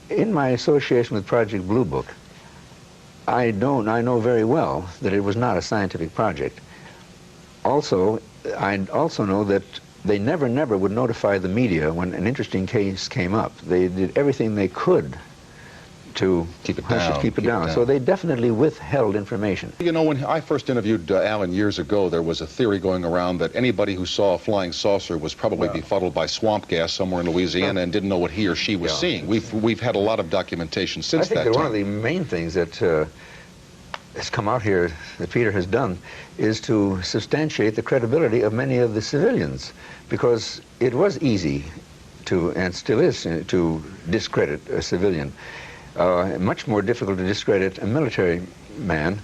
In my association with Project Bluebook, I know very well that it was not a scientific project. Also, I also know that they never would notify the media when an interesting case came up. They did everything they could to keep it down. So they definitely withheld information. You know, when I first interviewed Alan years ago, there was a theory going around that anybody who saw a flying saucer was probably befuddled by swamp gas somewhere in Louisiana and didn't know what he or she was seeing. We've had a lot of documentation since that time. I think that one of the main things that has come out here that Peter has done is to substantiate the credibility of many of the civilians, because it was easy to, and still is, to discredit a civilian. Much more difficult to discredit a military man.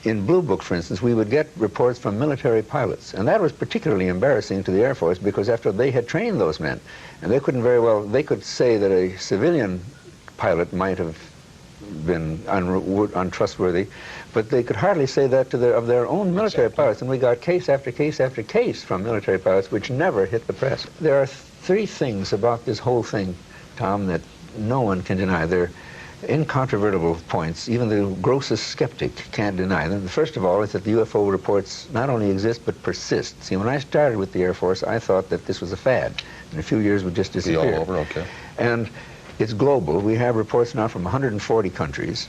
In Bluebook, for instance, we would get reports from military pilots, and that was particularly embarrassing to the Air Force, because after they had trained those men, and they couldn't very well, they could say that a civilian pilot might have been untrustworthy, but they could hardly say that to of their own military pilots, and we got case after case after case from military pilots which never hit the press. There are three things about this whole thing, Tom, that no one can deny. They're incontrovertible points. Even the grossest skeptic can't deny them. The first of all is that the UFO reports not only exist but persist. See, when I started with the Air Force, I thought that this was a fad. In a few years, it would just disappear. Be all over, okay. And it's global. We have reports now from 140 countries.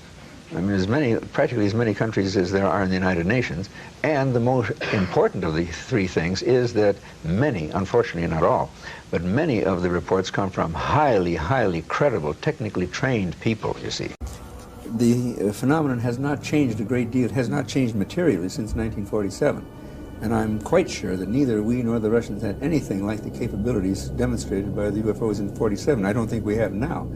I mean, practically as many countries as there are in the United Nations. And the most important of the three things is that many, unfortunately not all, but many of the reports come from highly credible, technically trained people, you see. The phenomenon has not changed a great deal, has not changed materially since 1947. And I'm quite sure that neither we nor the Russians had anything like the capabilities demonstrated by the UFOs in 47. I don't think we have now.